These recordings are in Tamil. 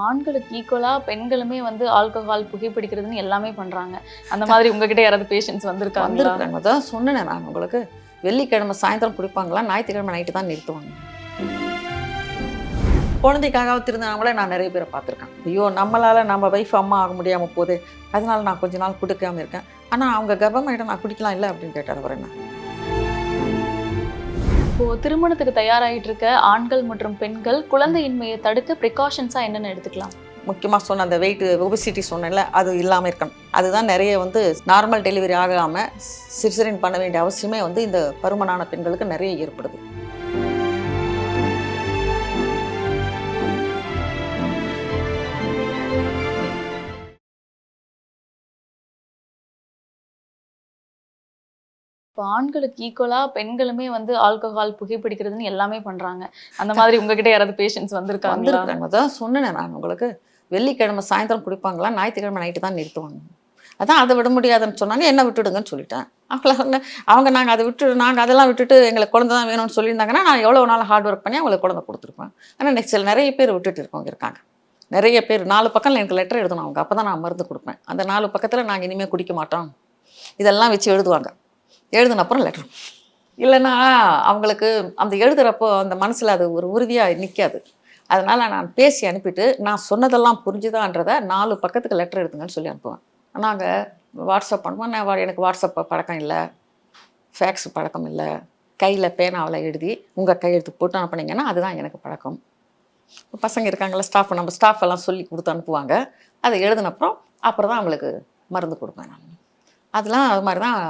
ஆண்களுக்கு ஈக்குவலா பெண்களுமே வந்து ஆல்கஹால் புகைப்பிடிக்கிறதுன்னு எல்லாமே பண்றாங்க. அந்த மாதிரி உங்ககிட்ட யாராவது பேஷண்ட்ஸ் வந்திருக்காங்களா? வந்திருக்காங்க. அதான் சொன்னேனே நான் உங்களுக்கு. வெள்ளிக்கிழமை சாயந்தரம் குடிப்பாங்களா, ஞாயிற்றுக்கிழமை நைட்டு தான் நிறுத்துவாங்க. குழந்தைக்காக திருந்தவங்கள நான் நிறைய பேரை பார்த்துருக்கேன். ஐயோ நம்மளால நம்ம வைஃப் அம்மா ஆக முடியாமல் போகுது, அதனால நான் கொஞ்ச நாள் குடிக்காமல் இருக்கேன். ஆனால் அவங்க கர்ப்பமாயிட்ட நான் குடிக்கலாம் இல்லை அப்படின்னு கேட்டார் அவர் என்ன. இப்போ திருமணத்துக்கு தயாராகிட்டு இருக்க ஆண்கள் மற்றும் பெண்கள் குழந்தையின்மையை தடுக்க ப்ரிகாஷன்ஸா என்னென்ன எடுத்துக்கலாம்? முக்கியமாக சொன்ன அந்த வெயிட் ஒபிசிட்டி சொன்னேன்ல, அது இல்லாமல் இருக்கணும். அதுதான் நிறைய வந்து நார்மல் டெலிவரி ஆகாமல் சிசேரியன் பண்ண வேண்டிய அவசியமே வந்து இந்த பருமனான பெண்களுக்கு நிறைய ஏற்படுது. இப்போ ஆண்களுக்கு ஈக்குவலா பெண்களுமே வந்து ஆல்கஹால் புகைப்பிடிக்கிறதுன்னு எல்லாமே பண்றாங்க. அந்த மாதிரி உங்ககிட்ட யாராவது பேஷண்ட்ஸ் வந்திருக்காங்களா? வந்திருக்காங்க. அதான் சொன்னேனே நான் உங்களுக்கு. வெள்ளிக்கிழமை சாயந்தரம் குடிப்பாங்களா, ஞாயிற்றுக்கிழமை நைட்டு தான் நிறுத்துவாங்க. அதான் அதை விட முடியாதுன்னு சொன்னாங்க. என்ன விட்டுடுங்கன்னு சொல்லிட்டேன். அவங்க நாங்கள் அதெல்லாம் விட்டுட்டு எங்களுக்கு குழந்தை தான் வேணும்னு சொல்லியிருந்தாங்கன்னா நான் எவ்வளோ நாள் ஹார்ட் ஒர்க் பண்ணி அவங்களுக்கு குழந்தை கொடுத்துருப்பேன். ஆனால் நெக்ஸ்ட் நிறைய பேர் விட்டுட்டு இருக்கவங்க இருக்காங்க. நிறைய பேர் 4 பக்கம் எனக்கு லெட்டர் எழுதணும் அவங்க. அப்போ தான் நான் மருந்து கொடுப்பேன். அந்த 4 பக்கத்தில் நாங்கள் இனிமேல் குடிக்க மாட்டோம் இதெல்லாம் வச்சு எழுதுவாங்க. எழுதின அப்புறம் லெட்டர் இல்லைன்னா அவங்களுக்கு அந்த எழுதுகிறப்போ அந்த மனசில் அது ஒரு உறுதியாக நிற்காது. அதனால் நான் பேசி அனுப்பிட்டு நான் சொன்னதெல்லாம் புரிஞ்சுதான்றதை 4 பக்கத்துக்கு லெட்டர் எழுதுங்கன்னு சொல்லி அனுப்புவேன். நாங்கள் வாட்ஸ்அப் பண்ணுவோம். நான் எனக்கு வாட்ஸ்அப் பழக்கம் இல்லை, ஃபேக்ஸ் பழக்கம் இல்லை. கையில் பேனாவில் எழுதி உங்கள் கையெழுத்து போட்டு அனுப்புனீங்கன்னா அதுதான் எனக்கு பழக்கம். பசங்க இருக்காங்களா ஸ்டாஃப், நம்ம ஸ்டாஃப் எல்லாம் சொல்லி கொடுத்து அனுப்புவாங்க. அதை எழுதினப்புறம் அப்புறம் தான் அவங்களுக்கு மருந்து கொடுப்பேன் நான். அதெல்லாம் அது மாதிரி தான்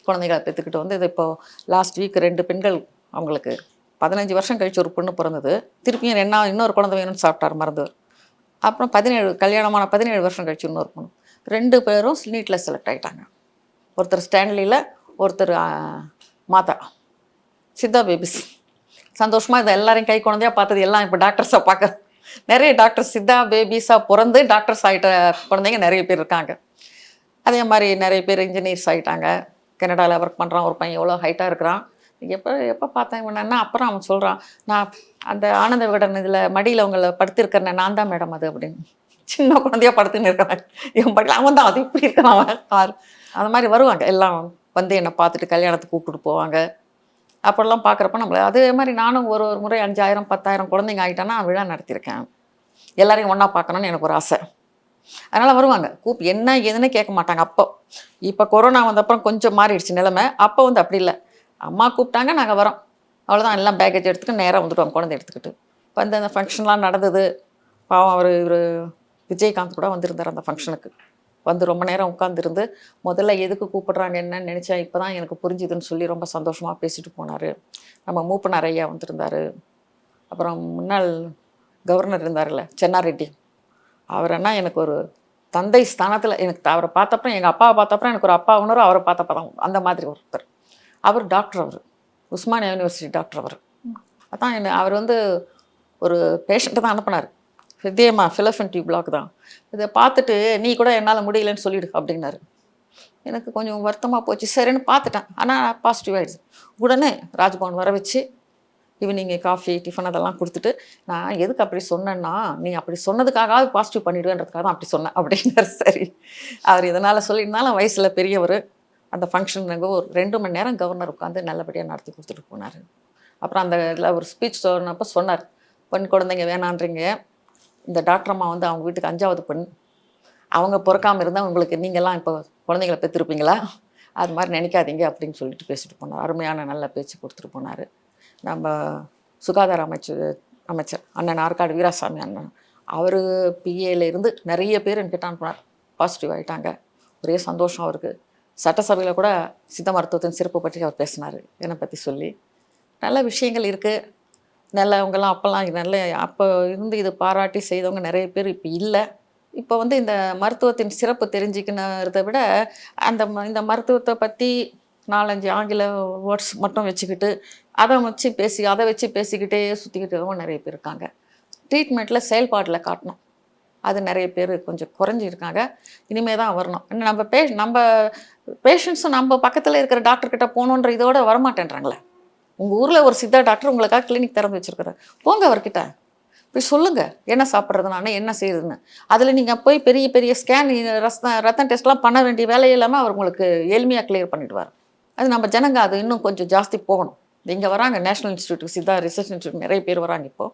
குழந்தைகளை பெற்றுக்கிட்டு வந்து இது இப்போது லாஸ்ட் வீக் 2 பெண்கள் அவங்களுக்கு 15 வருஷம் கழிச்சு ஒரு பொண்ணு பிறந்தது. திருப்பியும் இன்னொரு குழந்தை வேணும்னு சாப்பிட்டார் மருந்து. அப்புறம் 17 கல்யாணமான 17 வருஷம் கழிச்சு இன்னொரு பொண்ணு. 2 பேரும் நீட்டில் செலக்ட் ஆகிட்டாங்க. ஒருத்தர் ஸ்டான்லியில், ஒருத்தர் மாதா. சித்தா பேபிஸ். சந்தோஷமாக இதை எல்லாரையும் கை குழந்தையாக பார்த்தது எல்லாம் இப்போ டாக்டர்ஸாக பார்க்க நிறைய டாக்டர்ஸ் சித்தா பேபிஸாக பிறந்து டாக்டர்ஸ் ஆகிட்ட குழந்தைங்க நிறைய பேர் இருக்காங்க. அதே மாதிரி நிறைய பேர் இன்ஜினியர்ஸ் ஆகிட்டாங்க. கனடாவில் ஒர்க் பண்ணுறான் ஒரு பையன், எவ்வளோ ஹைட்டாக இருக்கிறான். எப்போ பார்த்தேன் இவனா அப்புறம் அவன் சொல்கிறான், நான் அந்த ஆனந்த விகடன் இதில் மடியில் அவங்கள படுத்திருக்கிறேன் நான் தான் மேடம் அது அப்படின்னு. சின்ன குழந்தையாக படுத்துன்னு இருக்கிறான். இவன் படிக்கல அவன் தான் அது இப்படி இருக்கிறான் அவன். அந்த மாதிரி வருவாங்க எல்லாம் வந்து என்னை பார்த்துட்டு கல்யாணத்துக்கு கூப்பிட்டுட்டு போவாங்க. அப்போல்லாம் பார்க்குறப்ப நம்மள அதே மாதிரி நானும் ஒரு முறை 5000 10,000 குழந்தைங்க ஆகிட்டானா விழா நடத்தியிருக்கேன். எல்லாரையும் ஒன்றா பார்க்கணுன்னு எனக்கு ஒரு ஆசை. அதனால் வருவாங்க. என்ன ஏதுன்னு கேட்க மாட்டாங்க அப்போ. இப்போ கொரோனா வந்தப்புறம் கொஞ்சம் மாறிடுச்சு நிலைமை. அப்போ வந்து அப்படி இல்லை. அம்மா கூப்பிட்டாங்க நாங்கள் வரோம், அவ்வளோதான். எல்லாம் பேக்கேஜ் எடுத்துக்கிட்டு நேராக வந்துவிடுவாங்க குழந்தை எடுத்துக்கிட்டு. இப்போ அந்த ஃபங்க்ஷன்லாம் நடந்தது. பாவம் இவர் விஜயகாந்த் கூட வந்திருந்தார் அந்த ஃபங்க்ஷனுக்கு. வந்து ரொம்ப நேரம் உட்காந்துருந்து முதல்ல எதுக்கு கூப்பிட்றாங்க என்னன்னு நினச்சேன், இப்போ தான் எனக்கு புரிஞ்சுதுன்னு சொல்லி ரொம்ப சந்தோஷமாக பேசிட்டு போனார். நம்ம மூப்பனார் ஐயா வந்திருந்தார். அப்புறம் முன்னாள் கவர்னர் இருந்தார்ல சென்னாரெட்டி, அவர் என்ன எனக்கு ஒரு தந்தை ஸ்தானத்தில் எனக்கு அவரை பார்த்தப்பறம் எங்கள் அப்பாவை பார்த்தப்பறம் எனக்கு ஒரு அப்பா உணர்வு, அவரை பார்த்தப்ப தான் அந்த மாதிரி ஒருத்தர். அவர் டாக்டர், அவர் உஸ்மானியா யூனிவர்சிட்டி டாக்டர். அதான் அவர் வந்து ஒரு பேஷண்ட்டை தான் அனுப்பினார். இதேமா ஃபிலோஃபன் டியூப் பிளாக் தான். இதை பார்த்துட்டு நீ கூட என்னால் முடியலன்னு சொல்லிடு அப்படின்னாரு. எனக்கு கொஞ்சம் வருத்தமாக போச்சு. சரின்னு பார்த்துட்டேன். ஆனால் பாசிட்டிவ் ஆகிடுச்சு. உடனே ராஜ்பவன் வர வச்சு ஈவினிங் காஃபி டிஃபன் அதெல்லாம் கொடுத்துட்டு, நான் எதுக்கு அப்படி சொன்னேன்னா நீ அப்படி சொன்னதுக்காகவே பாசிட்டிவ் பண்ணிவிடுவேன்றதுக்காக தான் அப்படி சொன்னேன் அப்படின்னாரு. சரி, அவர் இதனால் சொல்லியிருந்தாலும் வயசில் பெரியவர். அந்த ஃபங்க்ஷனுக்கு ஒரு 2 மணி நேரம் கவர்னர் உட்காந்து நல்லபடியாக நடத்தி கொடுத்துட்டு போனார். அப்புறம் அந்த இதில் ஒரு ஸ்பீச் சொன்னப்போ சொன்னார், பெண் குழந்தைங்க வேணான்றீங்க, இந்த டாக்டர் அம்மா வந்து அவங்க வீட்டுக்கு 5வது பெண், அவங்க பிறக்காமல் இருந்தால் உங்களுக்கு நீங்கள்லாம் இப்போ குழந்தைங்களை பெற்றிருப்பீங்களா, அது மாதிரி நினைக்காதீங்க அப்படின்னு சொல்லிட்டு பேசிட்டு போனார். அருமையான நல்ல பேச்சு கொடுத்துட்டு போனார். நம்ம சுகாதார அமைச்சர் அண்ணன் ஆற்காடு வீராசாமி அண்ணன், அவர் பிஏலேருந்து நிறைய பேர் என்கிட்ட அனுப்புனார். பாசிட்டிவ் ஆகிட்டாங்க. ஒரே சந்தோஷம் அவருக்கு. சட்டசபையில் கூட சித்த மருத்துவத்தின் சிறப்பு பற்றி அவர் பேசினார், என்னை பற்றி சொல்லி. நல்ல விஷயங்கள் இருக்குது. நல்லவங்கெல்லாம் அப்போல்லாம் நல்ல அப்போ இருந்து இது பாராட்டி செய்தவங்க நிறைய பேர் இப்போ இல்லை. இப்போ வந்து இந்த மருத்துவத்தின் சிறப்பு தெரிஞ்சுக்கினதை விட இந்த மருத்துவத்தை பற்றி 4-5 ஆங்கில வேர்ட்ஸ் மட்டும் வச்சுக்கிட்டு அதை வச்சு பேசிக்கிட்டே சுற்றிக்கிட்டவங்க நிறைய பேர் இருக்காங்க. ட்ரீட்மெண்ட்டில் செயல்பாட்டில் காட்டணும், அது நிறைய பேர் கொஞ்சம் குறைஞ்சிருக்காங்க. இனிமே தான் வரணும். நம்ம பேஷண்ட்ஸும் நம்ம பக்கத்தில் இருக்கிற டாக்டர்கிட்ட போகணுன்ற இதோட வரமாட்டேன்றாங்களே. உங்கள் ஊரில் ஒரு சித்தா டாக்டர் உங்களுக்காக கிளினிக் திறந்து வச்சுருக்குறாரு, போங்க அவர்கிட்ட போய் சொல்லுங்கள் என்ன சாப்பிட்றதுனால என்ன செய்யுதுன்னு. அதில் நீங்கள் போய் பெரிய பெரிய ஸ்கேன் ரத்தம் டெஸ்ட்லாம் பண்ண வேண்டிய வேலையே இல்லாமல் அவர் உங்களுக்கு எளிமையாக கிளியர் பண்ணிவிடுவார். அது நம்ம ஜனங்க அது இன்னும் கொஞ்சம் ஜாஸ்தி போகணும். இங்கே வராங்க national institute Siddha research institute நிறைய பேர் வராங்க இப்போது.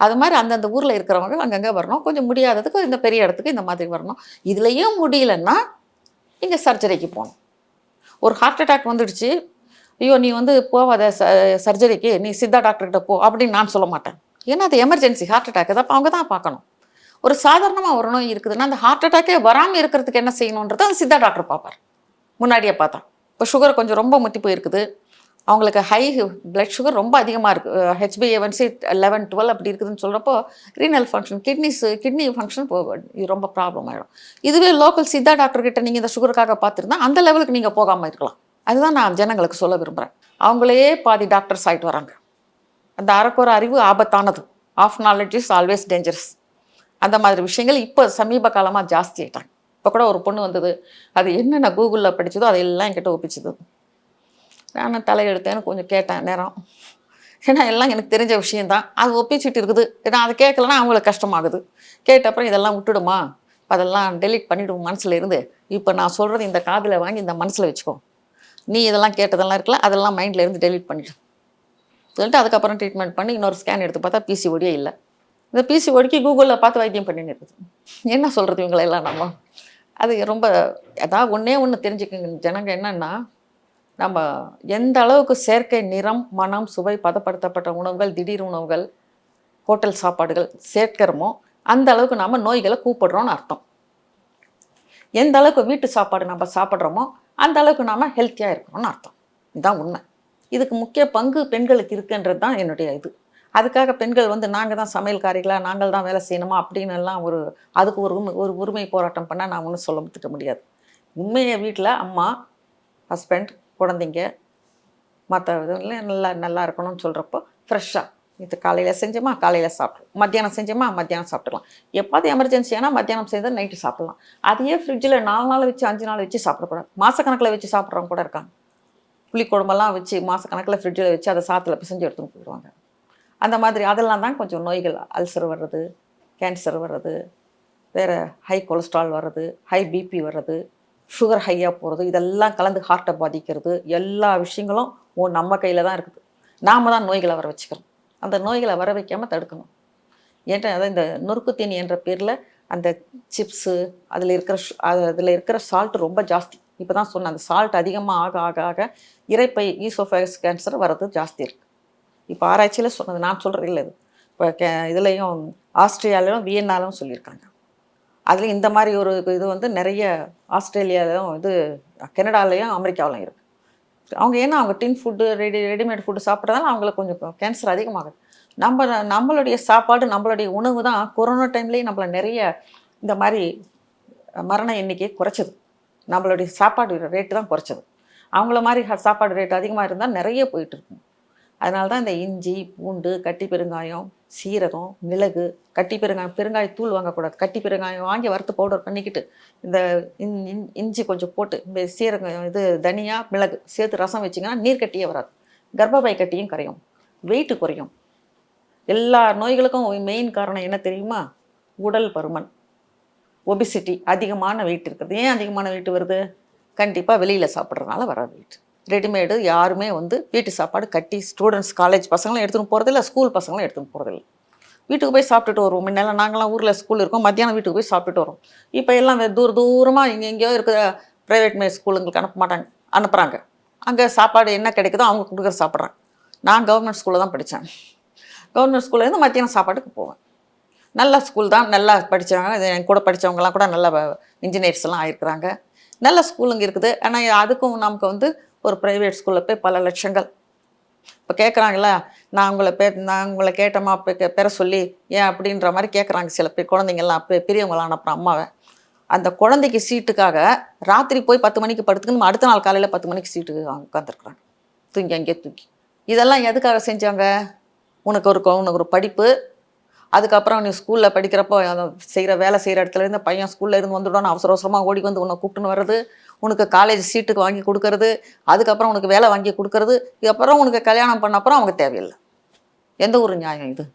அது மாதிரி அந்தந்த ஊரில் இருக்கிறவங்க அங்கங்கே வரணும். கொஞ்சம் முடியாததுக்கு இந்த பெரிய இடத்துக்கு இந்த மாதிரி வரணும். இதுலேயும் முடியலன்னா இங்கே சர்ஜரிக்கு போகணும். ஒரு ஹார்ட் அட்டாக் வந்துடுச்சு, ஐயோ நீ வந்து போவாத சர்ஜரிக்கு, நீ சித்தா டாக்டர்கிட்ட போ அப்படின்னு நான் சொல்ல மாட்டேன். ஏன்னா அது எமர்ஜென்சி ஹார்ட் அட்டாக், அதை அவங்க தான் பார்க்கணும். ஒரு சாதாரணமாக ஒரு நோய் இருக்குதுன்னா அந்த ஹார்ட் அட்டாக்கே வராமல் இருக்கிறதுக்கு என்ன செய்யணுன்றது அந்த சித்தா டாக்டர் பார்ப்பார். முன்னாடியே பார்த்தா இப்போ சுகர் கொஞ்சம் ரொம்ப முத்தி போயிருக்குது, அவங்களுக்கு ஹை பிளட் சுகர் ரொம்ப அதிகமாக இருக்குது, HbA1c 11-12 அப்படி இருக்குதுன்னு சொல்கிறப்போ ரீனல் ஃபங்க்ஷன் கிட்னி ஃபங்க்ஷன் இது ரொம்ப ப்ராப்ளம் ஆகிடும். இதுவே லோக்கல் சித்தா டாக்டர்கிட்ட நீங்கள் இந்த சுகருக்காக பார்த்துருந்தா அந்த லெவலுக்கு நீங்கள் போகாமல் இருக்கலாம். அதுதான் நான் ஜனங்களுக்கு சொல்ல விரும்புகிறேன். அவங்களே பாதி டாக்டர்ஸ் ஆகிட்டு வராங்க. அந்த அரைக்குற அறிவு ஆபத்தானது. Half knowledge is always dangerous. அந்த மாதிரி விஷயங்கள் இப்போ சமீப காலமாக ஜாஸ்தி ஆகிட்டாங்க. இப்போ கூட ஒரு பொண்ணு வந்தது, அது என்னென்ன கூகுளில் படித்ததோ அதையெல்லாம் என்கிட்ட ஒப்பிச்சுது. நான் தலையெடுத்தேன்னு கொஞ்சம் கேட்டேன் நேரம், ஏன்னா எல்லாம் எனக்கு தெரிஞ்ச விஷயந்தான். அது ஒப்பிச்சுட்டு இருக்குது, நான் அதை கேட்கலன்னா அவங்களுக்கு கஷ்டமாகுது. கேட்ட அப்புறம் இதெல்லாம் விட்டுடுமா, அதெல்லாம் டெலீட் பண்ணிவிடுவோம் மனசில் இருந்து, இப்போ நான் சொல்கிறது இந்த காதில் வாங்கி இந்த மனசில் வச்சுக்கோ, நீ இதெல்லாம் கேட்டதெல்லாம் இருக்கல அதெல்லாம் மைண்டில் இருந்து டெலீட் பண்ணிவிடு சொல்லிட்டு அதுக்கப்புறம் ட்ரீட்மெண்ட் பண்ணி இன்னொரு ஸ்கேன் எடுத்து பார்த்தா பிசிஓடியே இல்லை. இந்த பிசிஓடிக்கு கூகுளில் பார்த்து வைத்தியம் பண்ணின்னு இருக்குது. என்ன சொல்கிறது இவங்களெல்லாம் நம்ம? அது ரொம்ப அதாவது ஒன்று தெரிஞ்சுக்கங்க ஜனங்க, என்னென்னா நம்ம எந்த அளவுக்கு செயற்கை நிறம், மனம், சுவை, பதப்படுத்தப்பட்ட உணவுகள், திடீர் உணவுகள், ஹோட்டல் சாப்பாடுகள் சேர்க்கிறோமோ அந்த அளவுக்கு நம்ம நோய்களை கூப்பிடுறோம்னு அர்த்தம். எந்த அளவுக்கு வீட்டு சாப்பாடு நம்ம சாப்பிட்றோமோ அந்த அளவுக்கு நாம் ஹெல்த்தியாக இருக்கிறோம்னு அர்த்தம். இதுதான் உண்மை. இதுக்கு முக்கிய பங்கு பெண்களுக்கு இருக்குன்றது தான் என்னுடைய இது. அதுக்காக பெண்கள் வந்து நாங்கள் தான் சமையல்காரிகளாக நாங்கள் தான் வேலை செய்யணுமா அப்படின்னு எல்லாம் அதுக்கு ஒரு உரிமை போராட்டம் பண்ணால் நான் ஒன்றும் சொல்ல முடியாது. உண்மையை வீட்டில் அம்மா, ஹஸ்பண்ட், குழந்தைங்க மற்ற இதில் நல்லா இருக்கணும்னு சொல்கிறப்போ ஃப்ரெஷ்ஷாக இது காலையில் செஞ்சோமா காலையில் சாப்பிட்றோம், மத்தியானம் செஞ்சோமா மத்தியானம் சாப்பிட்டுக்கலாம். எப்போது எமர்ஜென்சியானா மத்தியானம் செய்தால் நைட்டு சாப்பிட்லாம். அதையே ஃப்ரிட்ஜில் 4 நாள் வச்சு 5 நாள் வச்சு சாப்பிடக்கூடாது. மாதக்கணக்கில் வச்சு சாப்பிட்றவங்க கூட இருக்காங்க. புளிக்குழம்பெல்லாம் வச்சு மாதக்கணக்கில் ஃப்ரிட்ஜில் வச்சு அதை சாத்தில் பிசைஞ்சு எடுத்துன்னு போயிடுவாங்க. அந்த மாதிரி அதெல்லாம் தான் கொஞ்சம் நோய்கள், அல்சர் வர்றது, கேன்சர் வர்றது, வேறு ஹை கொலஸ்ட்ரால் வர்றது, ஹை பிபி வர்றது, சுகர் ஹையாக போகிறது, இதெல்லாம் கலந்து ஹார்ட்டை பாதிக்கிறது, எல்லா விஷயங்களும் நம்ம கையில் தான் இருக்குது. நாம் தான் நோய்களை வர வச்சுக்கிறோம். அந்த நோய்களை வர வைக்காமல் தடுக்கணும். ஏன்டா அதான் இந்த நொறுக்கு தீனி என்ற பேரில் அந்த சிப்ஸு அதில் இருக்கிற சால்ட் ரொம்ப ஜாஸ்தி. இப்போ தான் சொன்னேன், அந்த சால்ட் அதிகமாக ஆக ஆக ஆக இரைப்பை ஈசோஃபேகஸ் கேன்சர் வர்றது ஜாஸ்தி இருக்குது. இப்போ ஆராய்ச்சியில் சொன்னது, நான் சொல்கிறது இல்லை. இது இப்போ இதுலேயும் ஆஸ்திரேலியாவிலும் வியன்னாலும் சொல்லியிருக்காங்க. அதில் இந்த மாதிரி ஒரு இது வந்து நிறைய ஆஸ்திரேலியாவிலும் கனடாலையும் அமெரிக்காவிலும் இருக்குது. அவங்க ஏன்னா அவங்க டின் ஃபுட்டு ரெடிமேட் ஃபுட்டு சாப்பிட்றதால அவங்களுக்கு கொஞ்சம் கேன்சர் அதிகமாகுது. நம்மளுடைய சாப்பாடு, நம்மளுடைய உணவு தான் கொரோனா டைம்லேயே நம்மளை நிறைய இந்த மாதிரி மரண எண்ணிக்கையை குறைச்சது. நம்மளுடைய சாப்பாடு ரேட்டு தான் குறைச்சது. அவங்கள மாதிரி சாப்பாடு ரேட் அதிகமாக இருந்தால் நிறைய போயிட்டுருக்கும். அதனால தான் இந்த இஞ்சி, பூண்டு, கட்டி பெருங்காயம், சீரகம், மிளகு, கட்டி பெருங்காயத்தூள் வாங்கக்கூடாது. கட்டி பெருங்காயம் வாங்கி வறுத்து பவுடர் பண்ணிக்கிட்டு இந்த இஞ்சி கொஞ்சம் போட்டு இந்த சீரகம் தனியா, மிளகு சேர்த்து ரசம் வச்சிங்கன்னா நீர் கட்டியே வராது. கர்ப்பப்பை கட்டியும் கரையும், வெயிட்டு குறையும். எல்லா நோய்களுக்கும் மெயின் காரணம் என்ன தெரியுமா? உடல் பருமன், ஒபிசிட்டி, அதிகமான வெயிட் இருக்குது. ஏன் அதிகமான வெயிட் வருது? கண்டிப்பாக வெளியில் சாப்பிட்றதுனால வர வெயிட். ரெடிமேடு யாருமே வீட்டு சாப்பாடு கட்டி ஸ்டூடெண்ட்ஸ், காலேஜ் பசங்களும் எடுத்துகிட்டு போகிறதில்ல, ஸ்கூல் பசங்களும் எடுத்துகிட்டு போகிறதில்ல. வீட்டுக்கு போய் சாப்பிட்டுட்டு வருவோம். முன்னெல்லாம் நாங்களாம் ஊரில் ஸ்கூல் இருக்கோம், மத்தியானம் வீட்டுக்கு போய் சாப்பிட்டுட்டு வரோம். இப்போ எல்லாம் தூரமாக எங்கேயோ இருக்கிற ப்ரைவேட் ஸ்கூலுங்களுக்கு அனுப்புகிறாங்க. அங்கே சாப்பாடு என்ன கிடைக்குதோ அவங்க கொடுக்குற சாப்பிட்றாங்க. நான் கவர்மெண்ட் ஸ்கூலில் தான் படித்தேன். கவர்மெண்ட் ஸ்கூல்லேருந்து மத்தியானம் சாப்பாட்டுக்கு போவேன். நல்ல ஸ்கூல் தான், நல்லா படித்தவங்க, என் கூட படித்தவங்கலாம் கூட நல்ல இன்ஜினியர்ஸ்லாம் ஆகிருக்கிறாங்க. நல்ல ஸ்கூலுங்க இருக்குது. ஆனால் அதுக்கும் நமக்கு ஒரு ப்ரைவேட் ஸ்கூலில் போய் பல லட்சங்கள். இப்போ கேட்குறாங்களா, நான் உங்களை கேட்டோமா பெற சொல்லி ஏன் அப்படின்ற மாதிரி கேட்குறாங்க சில பேர். குழந்தைங்கள்லாம் பெரியவங்களாம் அனுப்புகிறோம் அம்மாவை. அந்த குழந்தைக்கு சீட்டுக்காக ராத்திரி போய் 10 மணிக்கு படுத்துக்குன்னு அடுத்த நாள் காலையில் 10 மணிக்கு சீட்டுக்கு உட்காந்துருக்குறாங்க, தூங்கி அங்கேயே தூக்கி. இதெல்லாம் எதுக்காக செஞ்சாங்க? உனக்கு ஒரு படிப்பு, அதுக்கப்புறம் நீ ஸ்கூலில் படிக்கிறப்போ வேலை செய்கிற இடத்துலேருந்து பையன் ஸ்கூலில் இருந்து வந்துவிடணும், அவசரமாக ஓடி உன்னை கூப்பிட்டுன்னு வர்றது, உனக்கு காலேஜ் சீட்டுக்கு வாங்கி கொடுக்கறது, அதுக்கப்புறம் உனக்கு வேலை வாங்கி கொடுக்கறது, இதுக்கப்புறம் உனக்கு கல்யாணம் பண்ண அப்புறம் அவங்க தேவையில்லை. எந்த ஒரு நியாயம் இது?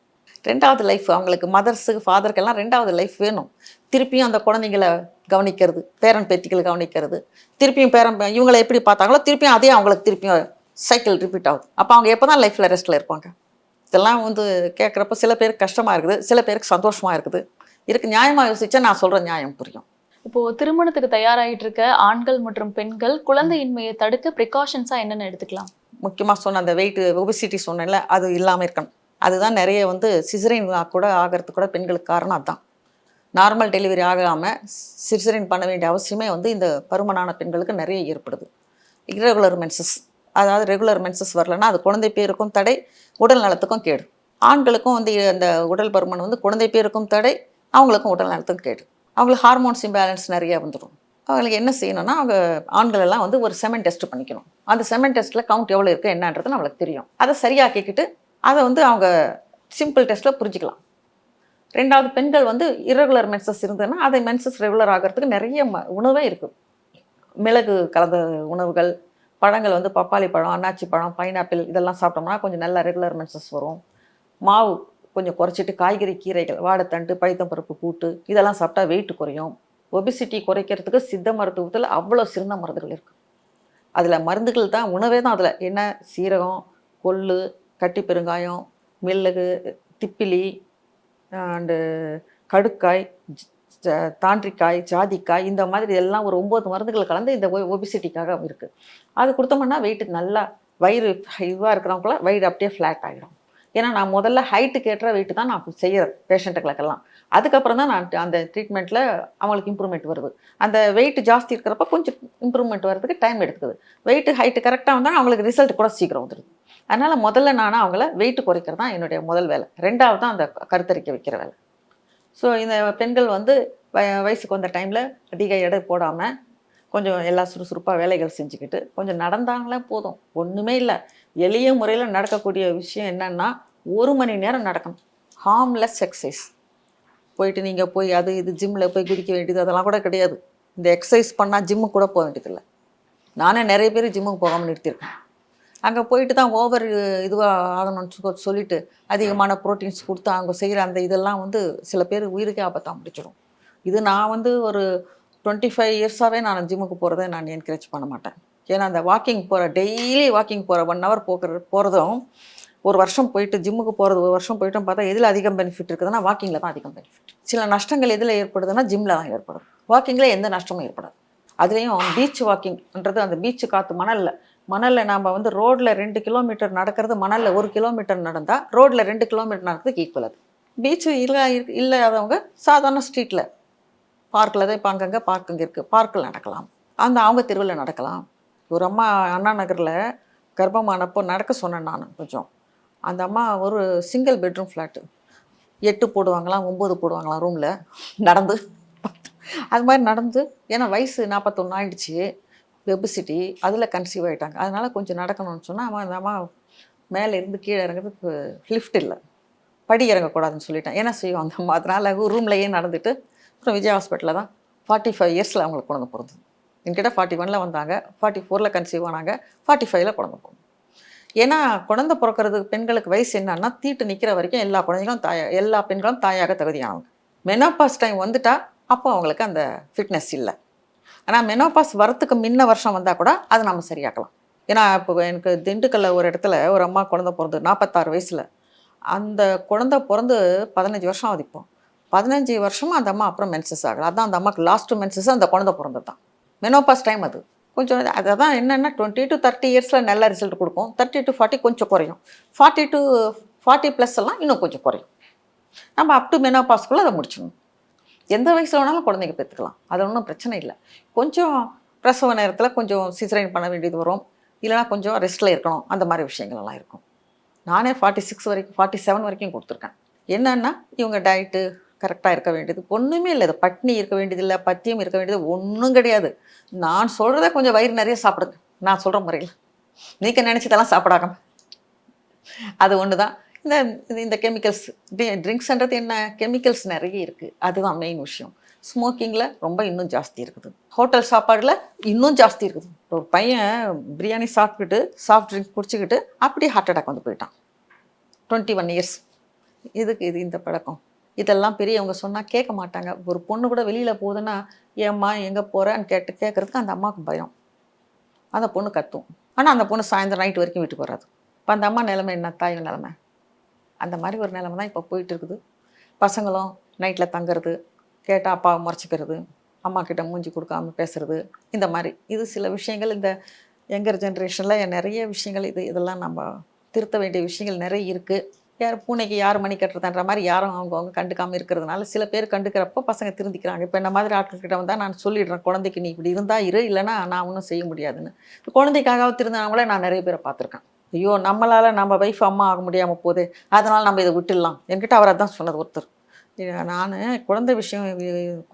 ரெண்டாவது லைஃப் அவங்களுக்கு மதர்ஸுக்கு ஃபாதருக்கெல்லாம் ரெண்டாவது லைஃப் வேணும். திருப்பியும் அந்த குழந்தைங்களை கவனிக்கிறது, பேரன் பேத்திகளை கவனிக்கிறது, திருப்பியும் இவங்களை எப்படி பார்த்தாங்களோ திருப்பியும் அதே அவங்களுக்கு திருப்பியும் சைக்கிள் ரிப்பீட் ஆகுது. அப்போ அவங்க எப்போ தான் லைஃப்பில் ரெஸ்ட்டில் இருப்பாங்க? இதெல்லாம் வந்து கேட்குறப்ப சில பேருக்கு கஷ்டமாக இருக்குது, சில பேருக்கு சந்தோஷமாக இருக்குது. இதுக்கு நியாயமாக யோசிச்சா நான் சொல்கிற நியாயம் புரியும். இப்போ திருமணத்துக்கு தயாராகிட்டு இருக்க ஆண்கள் மற்றும் பெண்கள் குழந்தையின்மையை தடுக்க ப்ரிகாஷன்ஸாக என்னென்ன எடுத்துக்கலாம்? முக்கியமாக சொன்ன அந்த வெயிட் ஒபிசிட்டி சொன்னேன்ல, அது இல்லாமல் இருக்கணும். அதுதான் நிறைய வந்து சிசரின் கூட ஆகிறதுக்கு கூட பெண்களுக்கு காரணம் அதுதான். நார்மல் டெலிவரி ஆகாமல் சிசரின் பண்ண வேண்டிய அவசியமே வந்து இந்த பருமனான பெண்களுக்கு நிறைய ஏற்படுது. இர்ரெகுலர் மென்சஸ், அதாவது ரெகுலர் மென்சஸ் வரலன்னா அது குழந்தை பேருக்கும் தடை, உடல் நலத்துக்கும் கேடு. ஆண்களுக்கும் வந்து அந்த உடல் பருமன் வந்து குழந்தை பேருக்கும் தடை, அவங்களுக்கும் உடல் நலத்துக்கும் கேடு. அவங்களுக்கு ஹார்மோன்ஸ் இம்பேலன்ஸ் நிறைய வந்துடும். அவங்களுக்கு என்ன செய்யணும்னா, அவங்க ஆண்கள் எல்லாம் வந்து ஒரு செமன் டெஸ்ட் பண்ணிக்கணும். அந்த செமன் டெஸ்ட்டில் கவுண்ட் எவ்வளோ இருக்குது என்னன்றது நம்மளுக்கு தெரியும். அதை சரியாக்கிக்கிட்டு அதை வந்து அவங்க சிம்பிள் டெஸ்ட்டில் புரிஞ்சிக்கலாம். ரெண்டாவது, பெண்கள் வந்து இர்ரெகுலர் மென்சஸ் இருந்ததுன்னா அதை மென்சஸ் ரெகுலர் ஆகிறதுக்கு நிறைய உணவே இருக்குது. மிளகு கலந்த உணவுகள், பழங்கள் வந்து பப்பாளி பழம், அன்னாச்சி பழம், பைனாப்பிள் இதெல்லாம் சாப்பிட்டோம்னா கொஞ்சம் நல்லா ரெகுலர் மென்சஸ் வரும். மாவு கொஞ்சம் குறைச்சிட்டு காய்கறி, கீரைகள், வாழைத்தண்டு, பைத்தம்பருப்பு கூட்டு இதெல்லாம் சாப்பிட்டா வெயிட் குறையும். ஒபிசிட்டி குறைக்கிறதுக்கு சித்த மருத்துவத்தில் அவ்வளோ சிறந்த மருந்துகள் இருக்குது. அதில் மருந்துகள் தான், உணவே தான். அதில் என்ன, சீரகம், கொள்ளு, கட்டி பெருங்காயம், மிளகு, திப்பிலி அண்டு கடுக்காய், தாண்டிக்காய், ஜாதிக்காய், இந்த மாதிரி எல்லாம் ஒரு 9 மருந்துகள் கலந்து இந்த ஒபிசிட்டிக்காக இருக்குது. அது கொடுத்தோம்னா வெயிட்டு நல்லா, வயிறு இதுவாக இருக்கிறவங்களாம் வயிறு அப்படியே ஃப்ளாட் ஆகிடும். ஏன்னா நான் முதல்ல ஹைட்டுக்கு ஏற்ற வெயிட்டு தான் நான் செய்கிறேன் பேஷண்ட்டுகளுக்கெல்லாம். அதுக்கப்புறம் தான் நான் அந்த ட்ரீட்மெண்ட்டில் அவங்களுக்கு இம்ப்ரூவ்மெண்ட் வருது. அந்த வெயிட் ஜாஸ்தி இருக்கிறப்ப கொஞ்சம் இம்ப்ரூவ்மெண்ட் வரதுக்கு டைம் எடுக்குது. வெயிட்டு ஹைட்டு கரெக்டாக வந்தால் அவங்களுக்கு ரிசல்ட் கூட சீக்கிரம் வந்துடுது. அதனால் முதல்ல நான் அவங்கள வெயிட் குறைக்கிறது தான் என்னுடைய முதல் வேலை. ரெண்டாவது தான் அந்த கருத்தரிக்க வைக்கிற வேலை. ஸோ இந்த பெண்கள் வந்து வயசுக்கு வந்த டைமில் அதிக எடை போடாமல் கொஞ்சம் எல்லா சுறுசுறுப்பாக வேலைகள் செஞ்சுக்கிட்டு கொஞ்சம் நடந்தாங்களே போதும். ஒன்றுமே இல்லை, எளிய முறையில் நடக்கக்கூடிய விஷயம் என்னென்னா 1 மணி நேரம் நடக்கணும். Harmless exercise. போயிட்டு நீங்கள் போய் அது இது ஜிம்மில் போய் குதிக்க வேண்டியது அதெல்லாம் கூட கிடையாது. இந்த எக்ஸசைஸ் பண்ணால் ஜிம்முக்கு கூட போக வேண்டியதில்லை. நானே நிறைய பேர் ஜிம்முக்கு போகாமல் நிறுத்தியிருக்கேன். அங்கே போயிட்டு தான் ஓவர் இதுவாக ஆகணும்னு சொல்லிட்டு அதிகமான ப்ரோட்டீன்ஸ் கொடுத்து அவங்க செய்கிற அந்த இதெல்லாம் வந்து சில பேர் உயிருக்கே ஆபத்தாக முடிச்சிடும். இது நான் வந்து ஒரு 25 இயர்ஸாகவே நான் ஜிம்முக்கு போகிறத நான் என்கரேஜ் பண்ண மாட்டேன். ஏன்னா அந்த வாக்கிங் போகிற, டெய்லி வாக்கிங் போகிற 1 hour போகிறதும், ஒரு வருஷம் போயிட்டு ஜிம்முக்கு போகிறது, ஒரு வருஷம் போயிட்டும் பார்த்தா எதில் அதிகம் பெனிஃபிட் இருக்குதுன்னா வாக்கிங்கில் தான் அதிகம் பெனிஃபிட். சில நஷ்டங்கள் எதில் ஏற்படுதுன்னா ஜிம்மில் தான் ஏற்படும். வாக்கிங்கில் எந்த நஷ்டமும் ஏற்படாது. அதுலேயும் பீச் வாக்கிங்ன்றது அந்த பீச்சு காற்று, மணலில் நாம் வந்து ரோட்டில் 2 கிலோமீட்டர் நடக்கிறது, மணலில் 1 கிலோமீட்டர் நடந்தால் ரோட்டில் 2 கிலோமீட்டர் நடக்கிறதுக்கு ஈக்குவல். அது பீச்சு இல்லாதவங்க சாதாரண ஸ்ட்ரீட்டில், பார்க்கில் தான் இப்போ அங்கங்கே பார்க்குங்க இருக்குது, பார்க்கில் நடக்கலாம். அவங்க தெருவில் நடக்கலாம். ஒரு அம்மா அண்ணா நகரில் கர்ப்பமானப்போ நடக்க சொன்னேன் நான் கொஞ்சம். அந்த அம்மா ஒரு சிங்கிள் பெட்ரூம் ஃப்ளாட்டு, 8 போடுவாங்களாம் 9 போடுவாங்களாம் ரூமில், நடந்து அது மாதிரி நடந்து. ஏன்னா வயசு 41 ஆகிடுச்சு, ஒபிசிட்டி, அதில் கன்சீவ் ஆகிட்டாங்க. அதனால் கொஞ்சம் நடக்கணும்னு சொன்னால் அந்த அம்மா மேலே இருந்து கீழே இறங்குறதுக்கு லிஃப்ட் இல்லை, படி இறங்கக்கூடாதுன்னு சொல்லிட்டேன். என்ன செய்யும் அந்த அம்மா? அதனால் ரூம்லையே நடந்துட்டு அப்புறம் விஜய் ஹாஸ்பிட்டலில் தான் 45 இயர்ஸில் அவங்களுக்கு குழந்தை பிறந்தது. என்கிட்ட 41 வந்தாங்க, 44 கன்சீவ் ஆனாங்க, 45 குழந்தை பிறந்தது. ஏன்னா குழந்தை பிறக்கிறதுக்கு பெண்களுக்கு வயசு என்னன்னா, தீட்டு நிற்கிற வரைக்கும் எல்லா பெண்களும் தாயாக தகுதியானவங்க. மெனோபாஸ் டைம் வந்துட்டா அப்போ அவங்களுக்கு அந்த ஃபிட்னஸ் இல்லை. ஆனால் மெனோபாஸ் வரத்துக்கு முன்ன வருஷம் வந்தால் கூட அதை நம்ம சரியாக்கலாம். ஏன்னா இப்போ எனக்கு திண்டுக்கல்ல ஒரு இடத்துல ஒரு அம்மா குழந்தை பிறந்து 46 வயசில், அந்த குழந்தை பிறந்து 15 வருஷம் ஆகுது. இப்போ 15 வருஷமாக அந்த அம்மா அப்புறம் மென்சஸ் ஆகலை. அதான் அந்த அம்மாவுக்கு லாஸ்ட்டு மென்சஸ் அந்த குழந்தை பிறந்தது தான். மெனோபாஸ் டைம் அது கொஞ்சம். அதை தான் என்னென்னா 20 to 30 இயர்ஸில் நல்ல ரிசல்ட் கொடுக்கும், 30 to 40 கொஞ்சம் குறையும், 40 to 40+ எல்லாம் இன்னும் கொஞ்சம் குறையும். நம்ம அப் டு மெனோபாஸ்க்குள்ளே அதை முடிச்சிடணும். எந்த வயசில் வேணாலும் குழந்தைங்க பெற்றுக்கலாம், அது ஒன்றும் பிரச்சனை இல்லை. கொஞ்சம் பிரசவ நேரத்தில் கொஞ்சம் சிசரைன் பண்ண வேண்டியது வரும், இல்லைனா கொஞ்சம் ரெஸ்ட்டில் இருக்கணும், அந்த மாதிரி விஷயங்கள்லாம் இருக்கும். நானே 46 வரைக்கும் 47 வரைக்கும் கொடுத்துருக்கேன். என்னென்னா இவங்க டயட்டு கரெக்டாக இருக்க வேண்டியது ஒன்றுமே இல்லை. இது பட்னி இருக்க வேண்டியதில்லை, பத்தியம் இருக்க வேண்டியது ஒன்றும் கிடையாது. நான் சொல்கிறத கொஞ்சம் வயிறு நிறைய சாப்பிடுங்க, நான் சொல்கிற முறையில். நீக்க நினச்சதெல்லாம் சாப்பிடாம, அது ஒன்று தான். இந்த கெமிக்கல்ஸ் ட்ரிங்க்ஸ்ன்றது என்ன, கெமிக்கல்ஸ் நிறைய இருக்குது, அதுதான் மெயின் விஷயம். ஸ்மோக்கிங்கில் ரொம்ப இன்னும் ஜாஸ்தி இருக்குது, ஹோட்டல் சாப்பாடில் இன்னும் ஜாஸ்தி இருக்குது. ஒரு பையன் பிரியாணி சாப்பிட்டுட்டு சாஃப்ட் ட்ரிங்க் குடிச்சிக்கிட்டு அப்படியே ஹார்ட் அட்டாக் வந்து போயிட்டான். 21 இயர்ஸ். இதுக்கு இது இந்த பழக்கம். இதெல்லாம் பெரியவங்க சொன்னால் கேட்க மாட்டாங்க. ஒரு பொண்ணு கூட வெளியில் போகுதுன்னா, ஏம்மா எங்கே போகிறேன்னு கேட்குறதுக்கு அந்த அம்மாவுக்கு பயம். அந்த பொண்ணு கத்தும். ஆனால் அந்த பொண்ணு சாயந்தரம் நைட் வரைக்கும் வீட்டுக்கு வராது. இப்போ அந்த அம்மா நிலைமை என்ன, தாய் நிலைமை? அந்த மாதிரி ஒரு நிலைமை தான் இப்போ போயிட்டு இருக்குது. பசங்களும் நைட்டில் தங்குறது, கேட்டால் அப்பாவை முறைச்சிக்கிறது, அம்மா கிட்ட மூஞ்சி கொடுக்காம பேசுறது, இந்த மாதிரி. இது சில விஷயங்கள் இந்த யங்கர் ஜென்ரேஷனில் நிறைய விஷயங்கள் இதெல்லாம் நம்ம திருத்த வேண்டிய விஷயங்கள் நிறைய இருக்குது. யார் பூனைக்கு யார் மணி கட்டுறதுன்ற மாதிரி யாரும் அவங்கவுங்க கண்டுக்காமல் இருக்கிறதுனால சில பேர் கண்டுக்கிறப்போ பசங்க திருந்திக்கிறாங்க. இப்போ இந்த மாதிரி ஆட்கள் கிட்ட வந்தால் நான் சொல்லிடுறேன், குழந்தைக்கு நீ இப்படி இருந்தால் இரு, இல்லைன்னா நான் ஒன்றும் செய்ய முடியாதுன்னு. குழந்தைக்காக திருந்தாங்களே நான் நிறைய பேரை பார்த்துருக்கேன். ஐயோ நம்மளால் நம்ம வைஃப் அம்மா ஆக முடியாமல் போகுது, அதனால் நம்ம இதை விட்டுடலாம். என்கிட்ட அவர் அதான் சொன்னது ஒருத்தர். நான் குழந்தை விஷயம்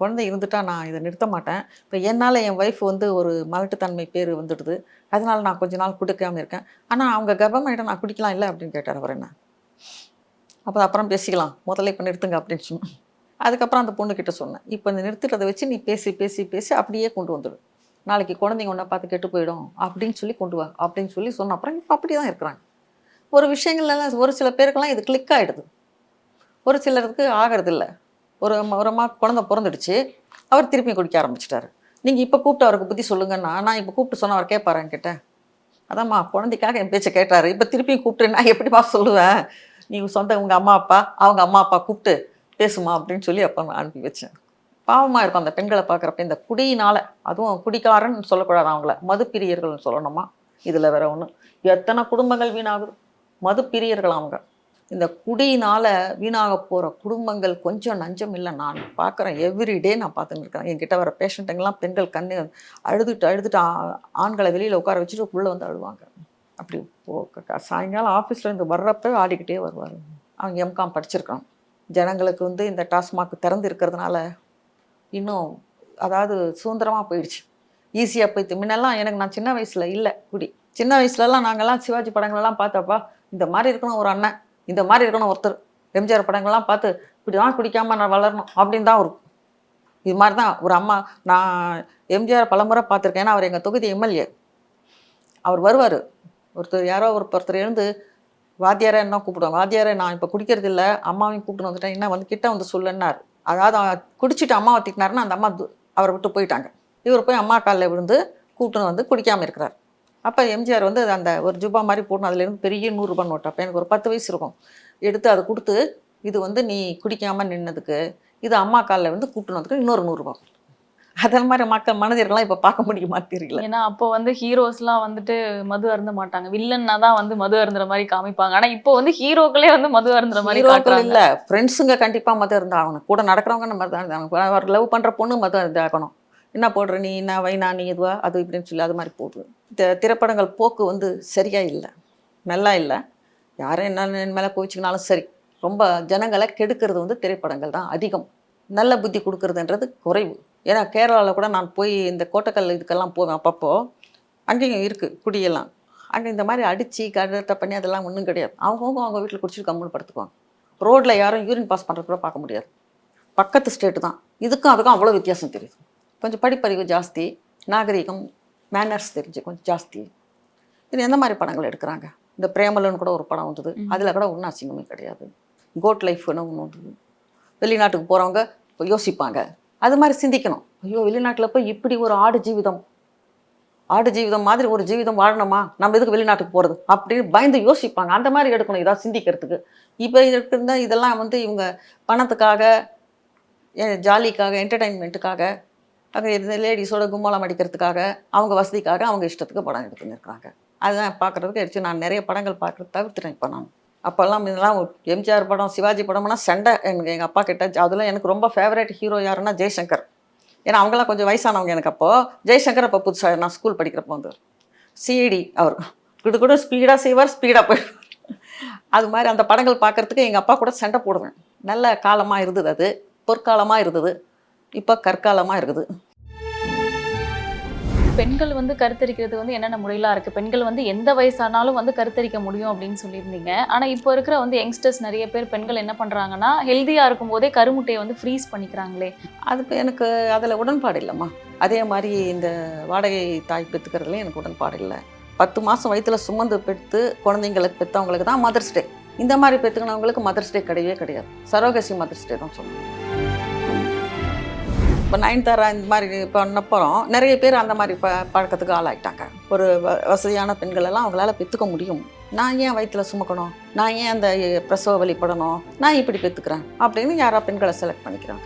குழந்தை இருந்துட்டா நான் இதை நிறுத்த மாட்டேன். இப்போ என்னால் என் ஒய்ஃப் வந்து ஒரு மலட்டுத்தன்மை பேர் வந்துடுது, அதனால நான் கொஞ்ச நாள் குடிக்காமல் இருக்கேன். ஆனால் அவங்க கர்ப்பமாயிட்ட நான் குடிக்கலாம் இல்லை அப்படின்னு கேட்டார் அவர். என்ன அப்போ அப்புறம் பேசிக்கலாம், முதல்ல இப்போ நிறுத்துங்க அப்படின்னு சொன்னேன். அதுக்கப்புறம் அந்த பொண்ணுக்கிட்ட சொன்னேன், இப்போ இந்த நிறுத்துறதை வச்சு நீ பேசி பேசி பேசி அப்படியே கொண்டு வந்துடும், நாளைக்கு குழந்தைங்க ஒன்றை பார்த்து கெட்டு போயிடும் அப்படின்னு சொல்லி கொண்டு வா அப்படின்னு சொல்லி சொன்ன அப்புறம் இப்போ அப்படி தான் இருக்கிறாங்க. ஒரு விஷயங்கள்லாம் ஒரு சில பேருக்கெல்லாம் இது கிளிக் ஆகிடுது, ஒரு சிலருக்கு ஆகிறதில்ல. ஒரு அம்மா குழந்தை பிறந்துடுச்சு, அவர் திருப்பி குடிக்க ஆரம்பிச்சிட்டாரு. நீங்கள் இப்போ கூப்பிட்டு அவருக்கு புத்தி சொல்லுங்கன்னா, நான் இப்போ கூப்பிட்டு சொன்ன அவர் கேட்பாரு என்கிட்ட. அதாம்மா குழந்தைக்காக என் பேச்சை கேட்டார், இப்போ திருப்பியும் கூப்பிட்டு நான் எப்படிமா சொல்லுவேன், நீ சொந்த உங்கள் அம்மா அப்பா அவங்க அம்மா அப்பா கூப்பிட்டு பேசுமா அப்படின்னு சொல்லி அப்போ நான் அனுப்பி வச்சேன். பாவமாக இருக்கும் அந்த பெண்களை பார்க்குறப்ப. இந்த குடியினால், அதுவும் குடிக்காரன்னு சொல்லக்கூடாது, அவங்கள மதுப்பிரியர்கள்னு சொல்லணுமா. இதில் வேற ஒன்று, எத்தனை குடும்பங்கள் வீணாகுது, மதுப்பிரியர்கள் அவங்க. இந்த குடியினால் வீணாக போகிற குடும்பங்கள் கொஞ்சம் நஞ்சம் இல்லை. நான் பார்க்குறேன், எவ்ரிடே நான் பார்த்துன்னு இருக்கிறேன். என்கிட்ட வர பேஷண்ட்டுங்கெல்லாம் பெண்கள் கண்ணு அழுதுட்டு ஆண்களை வெளியில் உட்கார வச்சுட்டு உள்ளே வந்து அழுவாங்க. அப்படி சாயங்காலம் ஆஃபீஸ்லேருந்து வர்றப்ப ஆடிக்கிட்டே வருவார். அவங்க எம்காம் படிச்சிருக்கான். ஜனங்களுக்கு வந்து இந்த டாஸ்மாக் திறந்து இருக்கிறதுனால இன்னும் அதாவது சுதந்திரமாக போயிடுச்சு, ஈஸியாக போயிடுச்சு. முன்னெல்லாம் எனக்கு நான் சின்ன வயசில் இல்லை குடி, சின்ன வயசுலலாம் நாங்கள்லாம் சிவாஜி படங்களெல்லாம் பார்த்தப்பா இந்த மாதிரி இருக்கணும் ஒரு அண்ணன், இந்த மாதிரி இருக்கணும் ஒருத்தர். எம்ஜிஆர் படங்கள்லாம் பார்த்து இப்படி தான் குடிக்காமல் நான் வளரணும் அப்படின்னு தான் இருக்கும். இது மாதிரி தான் ஒரு அம்மா. நான் எம்ஜிஆர் பலமுறை பார்த்துருக்கேன், ஏன்னா அவர் எங்கள் தொகுதி எம்எல்ஏ. அவர் வருவார், ஒருத்தர் யாரோ ஒருத்தர் எழுந்து வாத்தியாரை என்ன கூப்பிடுவாங்க, வாத்தியாரை நான் இப்போ குடிக்கிறது இல்லை, அம்மாவையும் கூப்பிட்டு வந்துட்டேன், என்ன வந்து கிட்ட வந்து சொல்லுன்னார். அதாவது குடிச்சிட்டு அம்மாவை திட்டினாருன்னா அந்த அம்மா அவரை விட்டு போயிட்டாங்க. இவர் போய் அம்மா காலில் விழுந்து கூப்பிட்டுன்னு வந்து குடிக்காமல் இருக்கிறார். அப்போ எம்ஜிஆர் வந்து அந்த ஒரு ஜுபா மாதிரி போடணும், அதுலேருந்து பெரிய 100 ரூபாய் நோட்டு, அப்போ எனக்கு ஒரு 10 வயசு இருக்கும், எடுத்து அதை கொடுத்து, இது வந்து நீ குடிக்காமல் நின்னதுக்கு, இது அம்மா காலில் வந்து கூப்பிட்டுன்னு வந்ததுக்கு இன்னொரு 100 ரூபாய். அதே மாதிரி மக்கள் மனிதர்கள்லாம் இப்போ பார்க்க முடியுமா தெரியல. ஏன்னா அப்போ வந்து ஹீரோஸ்லாம் வந்துட்டு மது அருந்த மாட்டாங்க, வில்லன்னா தான் வந்து மது அருந்துற மாதிரி காமிப்பாங்க. ஆனா இப்போ வந்து ஹீரோக்களே வந்து மது அருந்துற மாதிரி காட்டுறாங்க. இல்லை, ஃப்ரெண்ட்ஸுங்க கண்டிப்பாக மது இருந்தாகணும், கூட நடக்கிறவங்க நம்ம தான் இருந்தாங்க. அவர் லவ் பண்ணுற பொண்ணு மது இருந்தாகணும். என்ன போடுற நீ, என்ன வைனா நீ, இதுவா அது இப்படின்னு சொல்லி அது மாதிரி போடுது. இந்த திரைப்படங்கள் போக்கு வந்து சரியாக இல்லை, நல்லா இல்லை. யாரும் என்ன மேலே கோவிச்சிக்கினாலும் சரி, ரொம்ப ஜனங்களை கெடுக்கிறது வந்து திரைப்படங்கள் தான் அதிகம். நல்ல புத்தி கொடுக்குறதுன்றது குறைவு. ஏன்னா கேரளாவில் கூட நான் போய் இந்த கோட்டைக்கல் இதுக்கெல்லாம் போவேன் அப்பப்போ, அங்கேயும் இருக்குது குடியெல்லாம். அங்கே இந்த மாதிரி அடித்து கருத்தை பண்ணி அதெல்லாம் ஒன்றும் கிடையாது. அவங்க வீட்டில் குடிச்சிட்டு கம்முன்னு படுத்துக்குவாங்க. ரோட்டில் யாரும் யூரின் பாஸ் பண்ணுறது கூட பார்க்க முடியாது. பக்கத்து ஸ்டேட்டு தான். இதுக்கும் அதுக்கும் அவ்வளோ வித்தியாசம் தெரியுது. கொஞ்சம் படிப்பறிவு ஜாஸ்தி, நாகரிகம் மேனர்ஸ் தெரிஞ்சு கொஞ்சம் ஜாஸ்தி. இது எந்த மாதிரி படங்கள் எடுக்கிறாங்க. இந்த பிரேமலன்னு கூட ஒரு படம் வந்தது, அதில் கூட ஒன்றும் அசிங்கமே கிடையாது. கோட் லைஃப்னு ஒன்று வந்தது. வெளிநாட்டுக்கு போகிறவங்க இப்போ யோசிப்பாங்க, அது மாதிரி சிந்திக்கணும். ஐயோ வெளிநாட்டில் போய் இப்படி ஒரு ஆடு ஜீவிதம் மாதிரி ஒரு ஜீவிதம் வாழணுமா, நம்ம எதுக்கு வெளிநாட்டுக்கு போகிறது அப்படின்னு பயந்து யோசிப்பாங்க. அந்த மாதிரி எடுக்கணும் இதாக சிந்திக்கிறதுக்கு. இப்போ இருக்கிற இதெல்லாம் வந்து இவங்க பணத்துக்காக, ஜாலிக்காக, என்டர்டைன்மெண்ட்டுக்காக, அங்கே லேடிஸோட கும்மாளம் அடிக்கிறதுக்காக, அவங்க வசதிக்காக, அவங்க இஷ்டத்துக்கு படம் எடுத்துன்னு இருக்கிறாங்க. அதுதான் பார்க்குறதுக்கு எடுத்து நான் நிறைய படங்கள் பார்க்குறது தவிர்த்துட்டேன் இப்போ நான். அப்போல்லாம் இதெல்லாம் எம்ஜிஆர் படம், சிவாஜி படம்னா சண்டை எங்கள் அப்பா கிட்ட. அதில் எனக்கு ரொம்ப ஃபேவரட் ஹீரோ யாருன்னா ஜெய்சங்கர். ஏன்னா அவங்களாம் கொஞ்சம் வயசானவங்க எனக்கு. அப்போது ஜெய்சங்கர் இப்போ புதுசாக நான் ஸ்கூல் படிக்கிறப்போ வந்து சிஐடி அவர் கூட ஸ்பீடாக செய்வார், ஸ்பீடாக போயிடுவார். அது மாதிரி அந்த படங்கள் பார்க்குறதுக்கு எங்கள் அப்பா கூட சண்டை போடுவேன். நல்ல காலமாக இருந்தது, அது பொற்காலமாக இருந்தது, இப்போ கற்காலமாக இருக்குது. பெண்கள் வந்து கருத்தரிக்கிறது வந்து என்னென்ன முறையெல்லாம் இருக்குது, பெண்கள் வந்து எந்த வயசானாலும் வந்து கருத்தரிக்க முடியும் அப்படின்னு சொல்லியிருந்தீங்க. ஆனால் இப்போ இருக்கிற வந்து யங்ஸ்டர்ஸ் நிறைய பேர் பெண்கள் என்ன பண்ணுறாங்கன்னா, ஹெல்த்தியாக இருக்கும் போதே கருமுட்டையை வந்து ஃப்ரீஸ் பண்ணிக்கிறாங்களே. அது எனக்கு அதில் உடன்பாடு இல்லைம்மா. அதே மாதிரி இந்த வாடகை தாய் பெற்றுக்கிறதுலையும் எனக்கு உடன்பாடு இல்லை. 10 மாதம் வயிற்றில் சுமந்து பெற்று குழந்தைங்களுக்கு பெற்றவங்களுக்கு தான் மதர்ஸ் டே. இந்த மாதிரி பெற்றுக்கினவங்களுக்கு மதர்ஸ் டே கிடையவே கிடையாது. சரோகசி மதர்ஸ் டே தான் சொல்லுவோம். இப்போ நயன்தாரா இந்த மாதிரி பண்ணப்பறம் நிறைய பேர் அந்த மாதிரி பழக்கத்துக்கு ஆளாயிட்டாங்க. ஒரு வசதியான பெண்கள் எல்லாம் அவங்களால பெற்றுக்க முடியும். நான் ஏன் வயிற்றில் சுமக்கணும், நான் ஏன் அந்த பிரசவ வலிப்படணும், நான் இப்படி பெற்றுக்கிறேன் அப்படின்னு யாரா பெண்களை செலக்ட் பண்ணிக்கிறாங்க.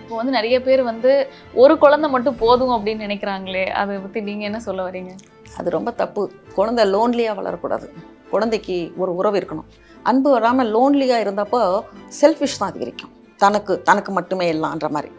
இப்போ வந்து நிறைய பேர் வந்து ஒரு குழந்தை மட்டும் போதும் அப்படின்னு நினைக்கிறாங்களே, அதை பற்றி நீங்கள் என்ன சொல்ல வரீங்க? அது ரொம்ப தப்பு. குழந்தை லோன்லியாக வளரக்கூடாது. குழந்தைக்கு ஒரு உறவு இருக்கணும். அன்பு வராமல் லோன்லியாக இருந்தப்போ செல்ஃபிஷ் தான் அதிகரிக்கும். தனக்கு மட்டுமே இல்லைன்ற மாதிரி.